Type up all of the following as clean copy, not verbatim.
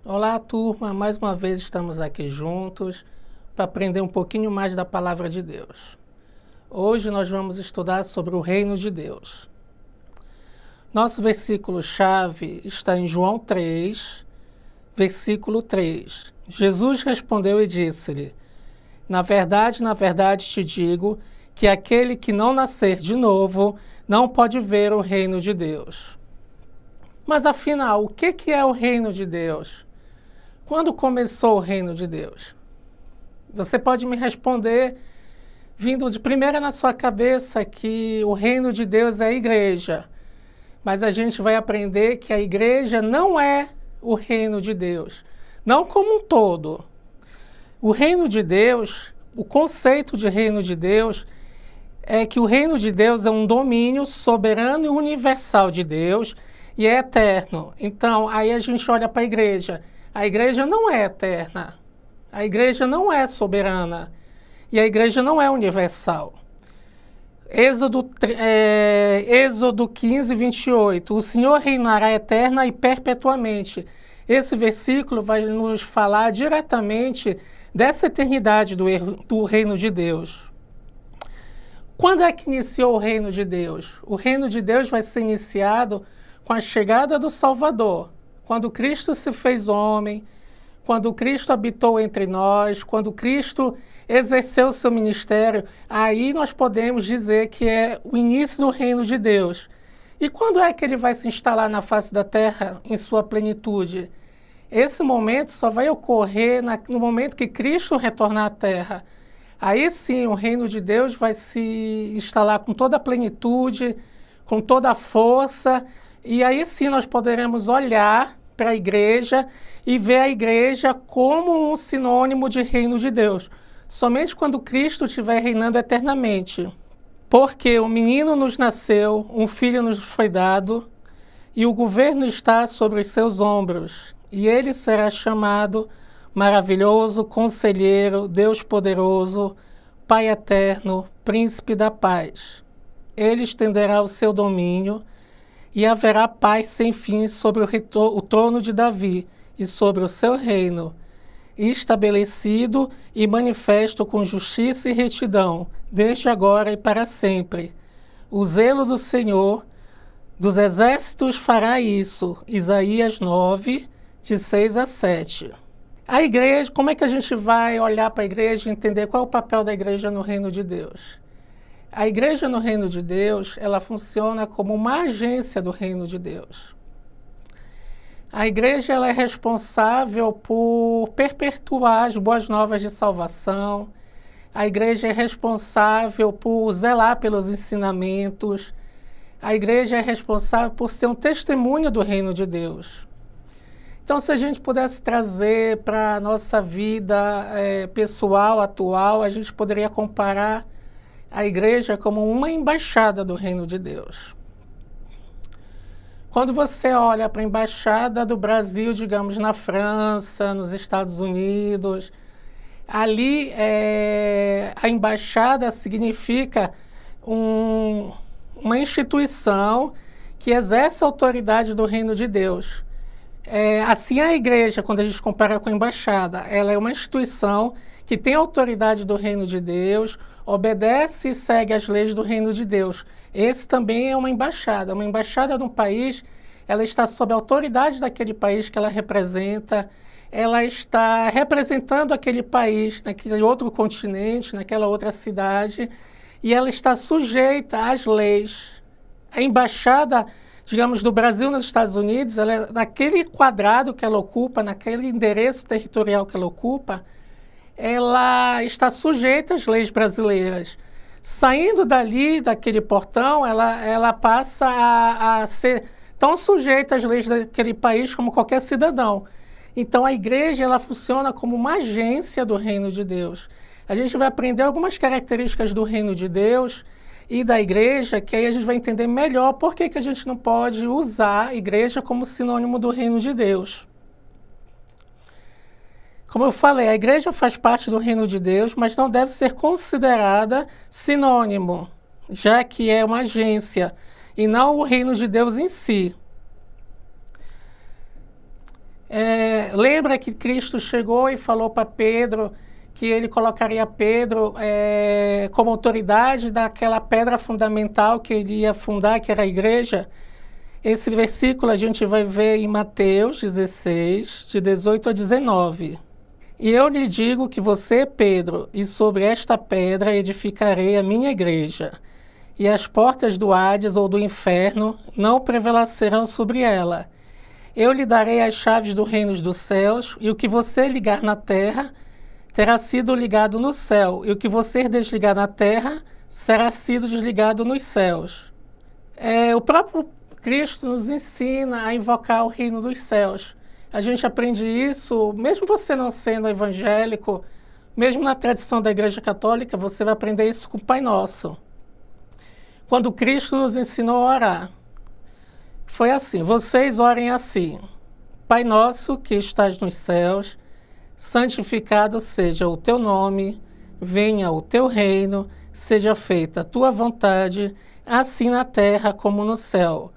Olá, turma. Mais uma vez estamos aqui juntos para aprender um pouquinho mais da Palavra de Deus. Hoje nós vamos estudar sobre o Reino de Deus. Nosso versículo-chave está em João 3, versículo 3. Jesus respondeu e disse-lhe: na verdade te digo que aquele que não nascer de novo não pode ver o Reino de Deus. Mas afinal, o que é o Reino de Deus? Quando começou o Reino de Deus? Você pode me responder vindo de primeira na sua cabeça que o Reino de Deus é a igreja. Mas a gente vai aprender que a igreja não é o Reino de Deus. Não como um todo. O Reino de Deus, o conceito de Reino de Deus é que o Reino de Deus é um domínio soberano e universal de Deus e é eterno. Então, aí a gente olha para a igreja. A igreja não é eterna, a igreja não é soberana e a igreja não é universal. Êxodo 15, 28, o Senhor reinará eterna e perpetuamente. Esse versículo vai nos falar diretamente dessa eternidade do reino de Deus. Quando é que iniciou o reino de Deus? O reino de Deus vai ser iniciado com a chegada do Salvador. Quando Cristo se fez homem, quando Cristo habitou entre nós, quando Cristo exerceu o seu ministério, aí nós podemos dizer que é o início do reino de Deus. E quando é que ele vai se instalar na face da terra em sua plenitude? Esse momento só vai ocorrer no momento que Cristo retornar à terra. Aí sim, o reino de Deus vai se instalar com toda a plenitude, com toda a força. E aí sim nós poderemos olhar para a igreja e ver a igreja como um sinônimo de reino de Deus. Somente quando Cristo estiver reinando eternamente. Porque um menino nos nasceu, um filho nos foi dado, e o governo está sobre os seus ombros. E ele será chamado Maravilhoso, Conselheiro, Deus Poderoso, Pai Eterno, Príncipe da Paz. Ele estenderá o seu domínio e haverá paz sem fim sobre o trono de Davi e sobre o seu reino, estabelecido e manifesto com justiça e retidão, desde agora e para sempre. O zelo do Senhor dos exércitos fará isso. Isaías 9, de 6 a 7. A igreja, como é que a gente vai olhar para a igreja e entender qual é o papel da igreja no reino de Deus? A igreja no reino de Deus, ela funciona como uma agência do reino de Deus. A igreja ela é responsável por perpetuar as boas novas de salvação. A igreja é responsável por zelar pelos ensinamentos. A igreja é responsável por ser um testemunho do reino de Deus. Então, se a gente pudesse trazer para a nossa vida pessoal, atual, a gente poderia comparar a igreja como uma embaixada do reino de Deus. Quando você olha para a embaixada do Brasil, digamos, na França, nos Estados Unidos, ali a embaixada significa uma instituição que exerce a autoridade do reino de Deus. Assim a igreja, quando a gente compara com a embaixada, ela é uma instituição que tem autoridade do reino de Deus, obedece e segue as leis do reino de Deus. Esse também é uma embaixada. Uma embaixada de um país, ela está sob a autoridade daquele país que ela representa, ela está representando aquele país naquele outro continente, naquela outra cidade, e ela está sujeita às leis. A embaixada, digamos, do Brasil nos Estados Unidos, ela, naquele quadrado que ela ocupa, naquele endereço territorial que ela ocupa, ela está sujeita às leis brasileiras. Saindo dali, daquele portão, ela passa a ser tão sujeita às leis daquele país como qualquer cidadão. Então, a igreja ela funciona como uma agência do reino de Deus. A gente vai aprender algumas características do reino de Deus e da igreja, que aí a gente vai entender melhor por que a gente não pode usar a igreja como sinônimo do reino de Deus. Como eu falei, a igreja faz parte do reino de Deus, mas não deve ser considerada sinônimo, já que é uma agência e não o reino de Deus em si. Lembra que Cristo chegou e falou para Pedro que ele colocaria Pedro como autoridade daquela pedra fundamental que ele ia fundar, que era a igreja? Esse versículo a gente vai ver em Mateus 16, de 18 a 19. E eu lhe digo que você, Pedro, e sobre esta pedra edificarei a minha igreja, e as portas do Hades ou do inferno não prevalecerão sobre ela. Eu lhe darei as chaves do reino dos céus, e o que você ligar na terra terá sido ligado no céu, e o que você desligar na terra será sido desligado nos céus. O próprio Cristo nos ensina a invocar o reino dos céus. A gente aprende isso, mesmo você não sendo evangélico, mesmo na tradição da Igreja Católica, você vai aprender isso com o Pai Nosso. Quando Cristo nos ensinou a orar, foi assim: vocês orem assim: Pai Nosso que estás nos céus, santificado seja o teu nome, venha o teu reino, seja feita a tua vontade, assim na terra como no céu.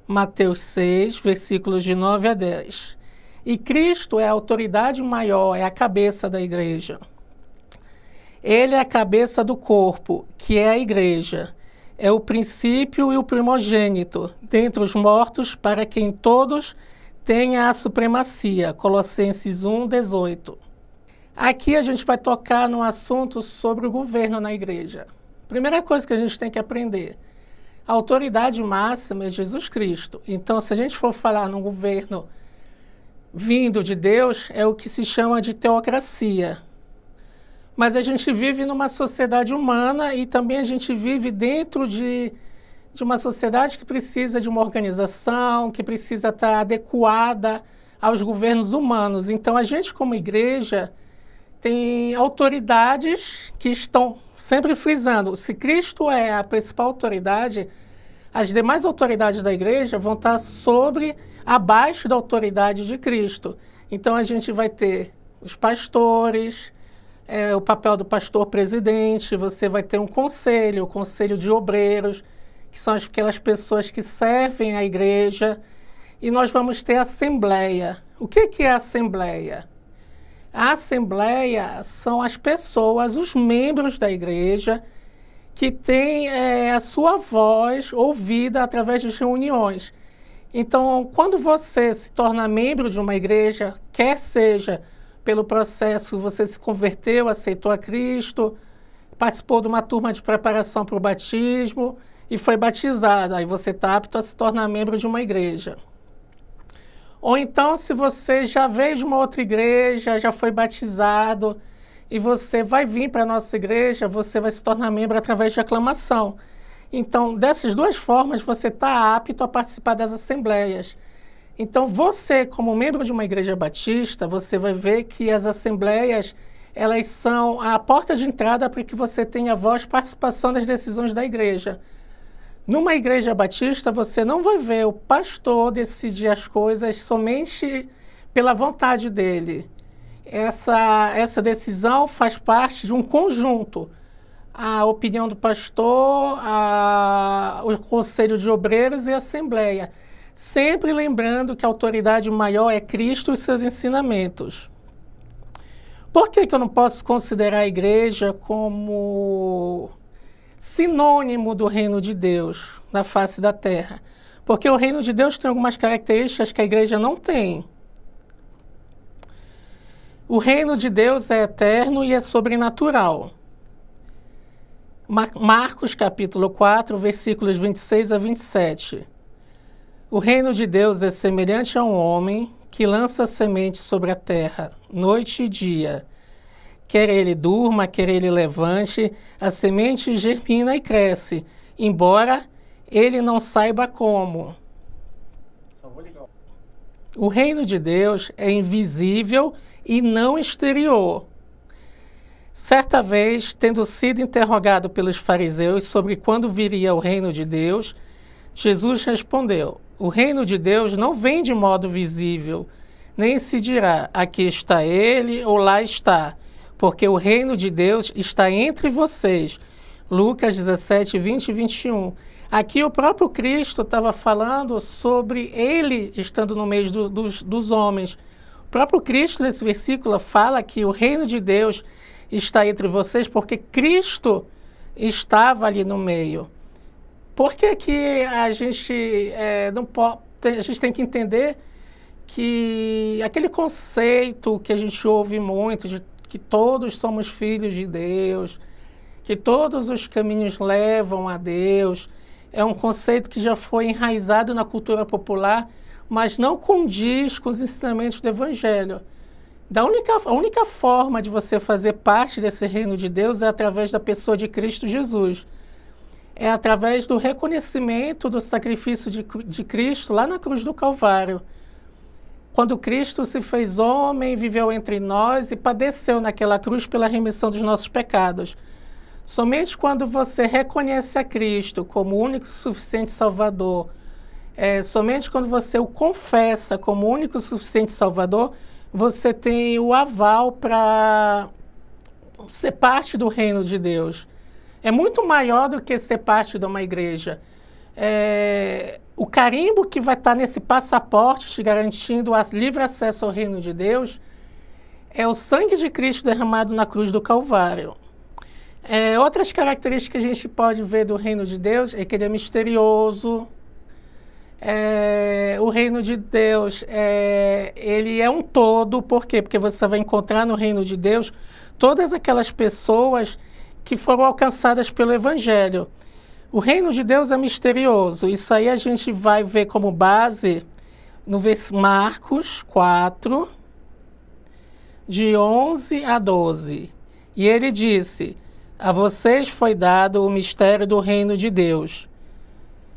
Mateus 6, versículos de 9 a 10. E Cristo é a autoridade maior, é a cabeça da igreja. Ele é a cabeça do corpo, que é a igreja. É o princípio e o primogênito, dentre os mortos, para que em todos tenha a supremacia. Colossenses 1, 18. Aqui a gente vai tocar num assunto sobre o governo na igreja. Primeira coisa que a gente tem que aprender: a autoridade máxima é Jesus Cristo. Então, se a gente for falar num governo vindo de Deus, é o que se chama de teocracia. Mas a gente vive numa sociedade humana e também a gente vive dentro de uma sociedade que precisa de uma organização, que precisa estar adequada aos governos humanos. Então, a gente, como igreja, tem autoridades que estão sempre frisando: se Cristo é a principal autoridade, as demais autoridades da igreja vão estar abaixo da autoridade de Cristo. Então, a gente vai ter os pastores, o papel do pastor presidente, você vai ter um conselho, o conselho de obreiros, que são aquelas pessoas que servem a igreja, e nós vamos ter a assembleia. O que é a assembleia? A assembleia são as pessoas, os membros da igreja, que têm a sua voz ouvida através de reuniões. Então, quando você se torna membro de uma igreja, quer seja pelo processo, você se converteu, aceitou a Cristo, participou de uma turma de preparação para o batismo e foi batizado, aí você está apto a se tornar membro de uma igreja. Ou então, se você já veio de uma outra igreja, já foi batizado, e você vai vir para a nossa igreja, você vai se tornar membro através de aclamação. Então, dessas duas formas, você está apto a participar das assembleias. Então, você, como membro de uma igreja batista, você vai ver que as assembleias, elas são a porta de entrada para que você tenha voz e participação das decisões da igreja. Numa igreja batista, você não vai ver o pastor decidir as coisas somente pela vontade dele. Essa decisão faz parte de um conjunto. A opinião do pastor, o conselho de obreiros e a assembleia. Sempre lembrando que a autoridade maior é Cristo e seus ensinamentos. Por que eu não posso considerar a igreja como sinônimo do reino de Deus na face da terra? Porque o reino de Deus tem algumas características que a igreja não tem. O reino de Deus é eterno e é sobrenatural. Marcos capítulo 4, versículos 26 a 27. O reino de Deus é semelhante a um homem que lança semente sobre a terra, noite e dia. Quer ele durma, quer ele levante, a semente germina e cresce, embora ele não saiba como. O reino de Deus é invisível e não exterior. Certa vez, tendo sido interrogado pelos fariseus sobre quando viria o reino de Deus, Jesus respondeu: o reino de Deus não vem de modo visível, nem se dirá, aqui está ele ou lá está, porque o reino de Deus está entre vocês. Lucas 17, 20 e 21. Aqui o próprio Cristo estava falando sobre ele estando no meio dos homens. próprio Cristo, nesse versículo, fala que o reino de Deus está entre vocês porque Cristo estava ali no meio. Por que que a gente não pode, a gente tem que entender que aquele conceito que a gente ouve muito, de que todos somos filhos de Deus, que todos os caminhos levam a Deus, é um conceito que já foi enraizado na cultura popular, mas não condiz com os ensinamentos do Evangelho. A única forma de você fazer parte desse reino de Deus é através da pessoa de Cristo Jesus. É através do reconhecimento do sacrifício de Cristo lá na cruz do Calvário. Quando Cristo se fez homem, viveu entre nós e padeceu naquela cruz pela remissão dos nossos pecados. Somente quando você reconhece a Cristo como o único e suficiente Salvador, somente quando você o confessa como o único e suficiente Salvador, você tem o aval para ser parte do reino de Deus. É muito maior do que ser parte de uma igreja. O carimbo que vai estar nesse passaporte te garantindo livre acesso ao reino de Deus é o sangue de Cristo derramado na cruz do Calvário. Outras características que a gente pode ver do reino de Deus é que ele é misterioso. O reino de Deus, ele é um todo. Por quê? Porque você vai encontrar no reino de Deus todas aquelas pessoas que foram alcançadas pelo Evangelho. O reino de Deus é misterioso. Isso aí a gente vai ver como base no Marcos 4, de 11 a 12. E ele disse: a vocês foi dado o mistério do reino de Deus,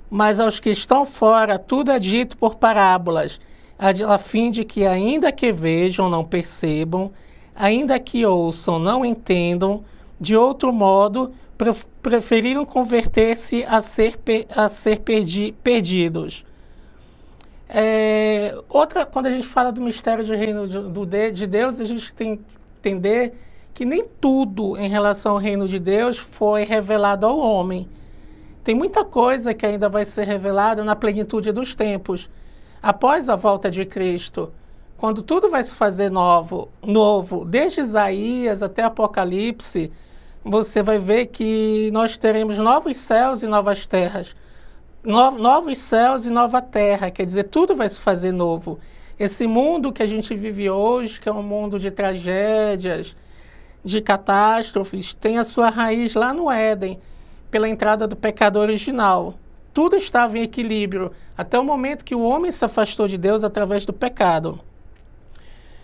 mas aos que estão fora tudo é dito por parábolas, a fim de que ainda que vejam, não percebam, ainda que ouçam, não entendam, de outro modo, preferiram converter-se a ser perdidos. Quando a gente fala do mistério do reino de Deus, a gente tem que entender que nem tudo em relação ao reino de Deus foi revelado ao homem. Tem muita coisa que ainda vai ser revelada na plenitude dos tempos, após a volta de Cristo, quando tudo vai se fazer novo, desde Isaías até Apocalipse. Você vai ver que nós teremos novos céus e novas terras. Novos céus e nova terra, quer dizer, tudo vai se fazer novo. Esse mundo que a gente vive hoje, que é um mundo de tragédias, de catástrofes, tem a sua raiz lá no Éden, pela entrada do pecado original. Tudo estava em equilíbrio, até o momento que o homem se afastou de Deus através do pecado.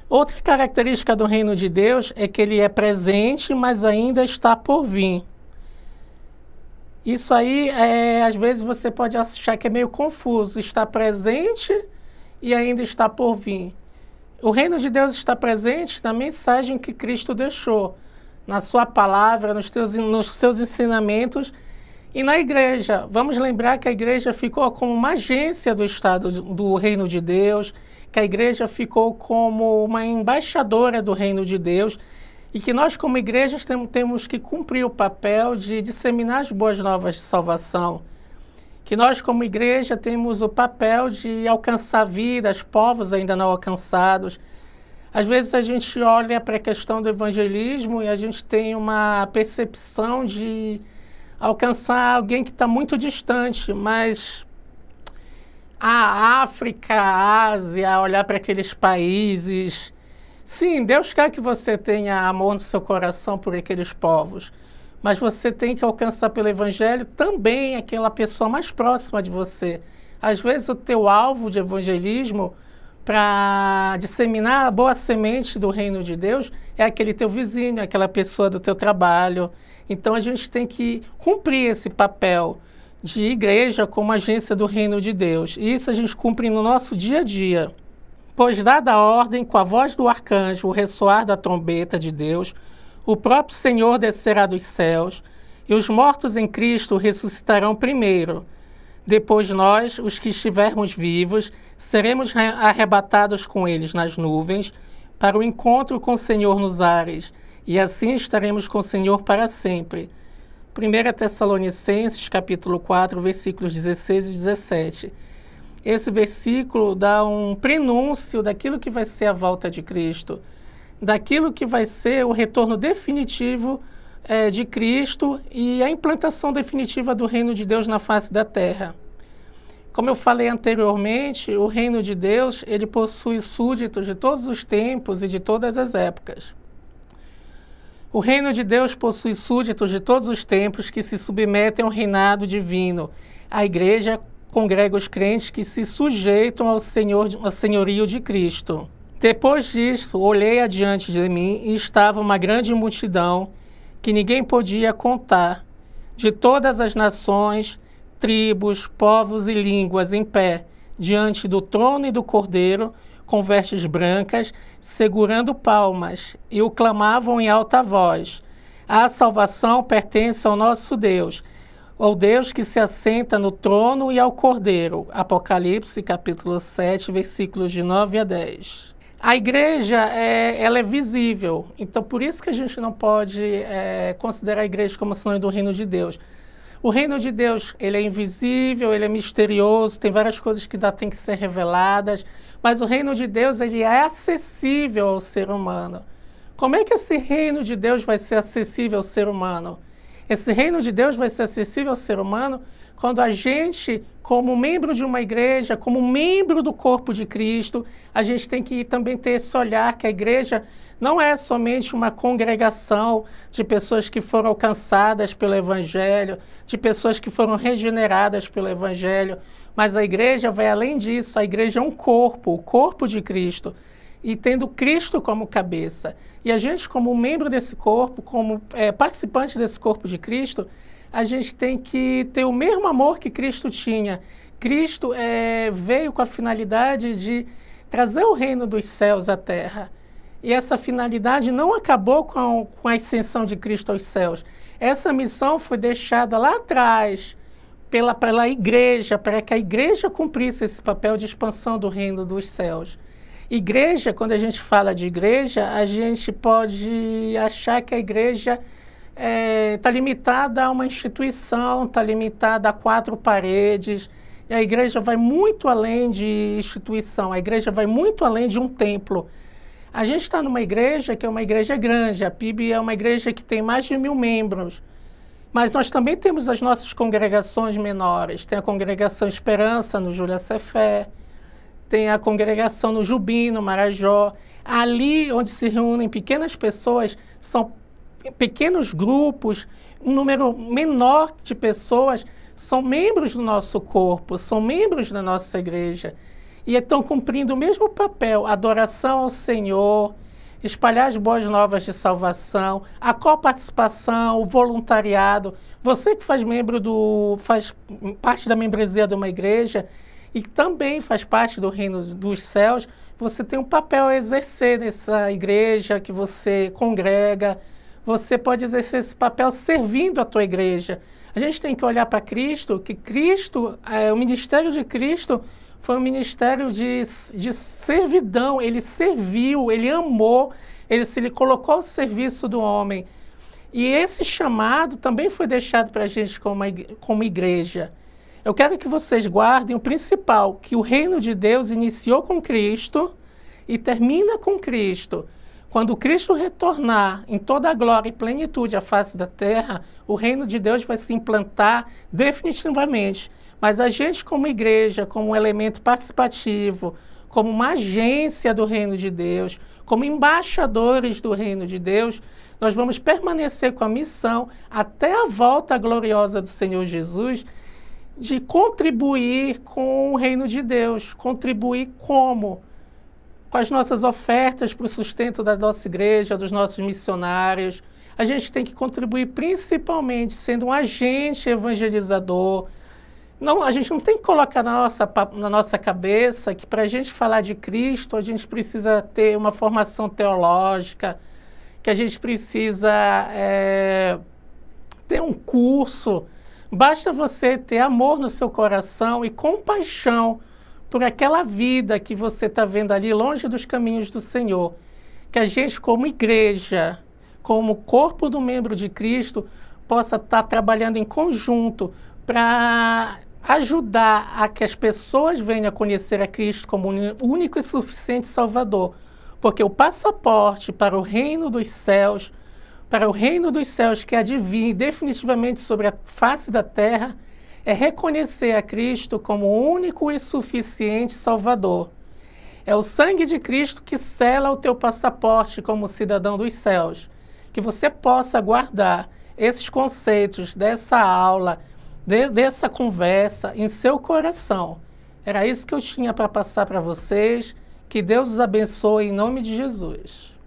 Outra característica do reino de Deus é que ele é presente, mas ainda está por vir. Isso aí, às vezes você pode achar que é meio confuso. Está presente e ainda está por vir. O reino de Deus está presente na mensagem que Cristo deixou, na sua palavra, nos seus ensinamentos e na igreja. Vamos lembrar que a igreja ficou como uma agência do Estado do reino de Deus, que a igreja ficou como uma embaixadora do reino de Deus e que nós, como igrejas, temos que cumprir o papel de disseminar as boas novas de salvação. Que nós, como igreja, temos o papel de alcançar vidas, povos ainda não alcançados. Às vezes a gente olha para a questão do evangelismo e a gente tem uma percepção de alcançar alguém que está muito distante, mas a África, a Ásia, olhar para aqueles países. Sim, Deus quer que você tenha amor no seu coração por aqueles povos, mas você tem que alcançar pelo Evangelho também aquela pessoa mais próxima de você. Às vezes o teu alvo de evangelismo para disseminar a boa semente do reino de Deus é aquele teu vizinho, aquela pessoa do teu trabalho. Então a gente tem que cumprir esse papel de igreja como agência do reino de Deus. E isso a gente cumpre no nosso dia a dia. Pois dada a ordem, com a voz do arcanjo, o ressoar da trombeta de Deus, o próprio Senhor descerá dos céus, e os mortos em Cristo ressuscitarão primeiro. Depois nós, os que estivermos vivos, seremos arrebatados com eles nas nuvens, para o encontro com o Senhor nos ares, e assim estaremos com o Senhor para sempre. 1 Tessalonicenses, capítulo 4, versículos 16 e 17. Esse versículo dá um prenúncio daquilo que vai ser a volta de Cristo, daquilo que vai ser o retorno definitivo de Cristo e a implantação definitiva do reino de Deus na face da terra. Como eu falei anteriormente, o reino de Deus, ele possui súditos de todos os tempos e de todas as épocas. O reino de Deus possui súditos de todos os tempos que se submetem ao reinado divino. A igreja congrega os crentes que se sujeitam ao senhorio de Cristo. Depois disso, olhei adiante de mim e estava uma grande multidão que ninguém podia contar, de todas as nações, tribos, povos e línguas em pé, diante do trono e do Cordeiro, com vestes brancas, segurando palmas, e o clamavam em alta voz: a salvação pertence ao nosso Deus, ao Deus que se assenta no trono e ao Cordeiro. Apocalipse, capítulo 7, versículos de 9 a 10. A igreja, ela é visível, então por isso que a gente não pode considerar a igreja como sinônimo do reino de Deus. O reino de Deus, ele é invisível, ele é misterioso, tem várias coisas que ainda têm que ser reveladas, mas o reino de Deus, ele é acessível ao ser humano. Como é que esse reino de Deus vai ser acessível ao ser humano? Esse reino de Deus vai ser acessível ao ser humano quando a gente, como membro de uma igreja, como membro do corpo de Cristo, a gente tem que também ter esse olhar que a igreja não é somente uma congregação de pessoas que foram alcançadas pelo Evangelho, de pessoas que foram regeneradas pelo Evangelho, mas a igreja vai além disso. A igreja é um corpo, o corpo de Cristo, e tendo Cristo como cabeça. E a gente, como membro desse corpo, como participante desse corpo de Cristo, a gente tem que ter o mesmo amor que Cristo tinha. Cristo veio com a finalidade de trazer o reino dos céus à terra. E essa finalidade não acabou com a ascensão de Cristo aos céus. Essa missão foi deixada lá atrás pela igreja, para que a igreja cumprisse esse papel de expansão do reino dos céus. Igreja, quando a gente fala de igreja, a gente pode achar que a igreja está limitada a uma instituição, está limitada a 4 paredes. E a igreja vai muito além de instituição, a igreja vai muito além de um templo. A gente está numa igreja que é uma igreja grande, a PIB é uma igreja que tem mais de 1000 membros. Mas nós também temos as nossas congregações menores. Tem a congregação Esperança, no Júlia Cefé, tem a congregação no Jubim, no Marajó. Ali onde se reúnem pequenas pessoas, são pequenos grupos, um número menor de pessoas, são membros do nosso corpo, são membros da nossa igreja. E estão cumprindo o mesmo papel: adoração ao Senhor, espalhar as boas novas de salvação, a coparticipação, o voluntariado. Você que faz parte da membresia de uma igreja e também faz parte do reino dos céus, você tem um papel a exercer nessa igreja que você congrega. Você pode exercer esse papel servindo a tua igreja. A gente tem que olhar para Cristo, que Cristo, o ministério de Cristo foi um ministério de servidão. Ele serviu, ele amou, ele se colocou ao serviço do homem. E esse chamado também foi deixado para a gente como igreja. Eu quero que vocês guardem o principal, que o reino de Deus iniciou com Cristo e termina com Cristo. Quando Cristo retornar em toda a glória e plenitude à face da terra, o reino de Deus vai se implantar definitivamente. Mas a gente, como igreja, como um elemento participativo, como uma agência do reino de Deus, como embaixadores do reino de Deus, nós vamos permanecer com a missão até a volta gloriosa do Senhor Jesus, de contribuir com o reino de Deus. Contribuir como? Com as nossas ofertas para o sustento da nossa igreja, dos nossos missionários. A gente tem que contribuir principalmente sendo um agente evangelizador. Não, a gente não tem que colocar na nossa cabeça que para a gente falar de Cristo, a gente precisa ter uma formação teológica, que a gente precisa ter um curso. Basta você ter amor no seu coração e compaixão por aquela vida que você está vendo ali longe dos caminhos do Senhor. Que a gente, como igreja, como corpo do membro de Cristo, possa estar trabalhando em conjunto para ajudar a que as pessoas venham a conhecer a Cristo como único e suficiente Salvador. Porque o passaporte para o reino dos céus, que há de vir definitivamente sobre a face da terra, é reconhecer a Cristo como o único e suficiente Salvador. É o sangue de Cristo que sela o teu passaporte como cidadão dos céus. Que você possa guardar esses conceitos dessa aula, dessa conversa em seu coração. Era isso que eu tinha para passar para vocês. Que Deus os abençoe em nome de Jesus.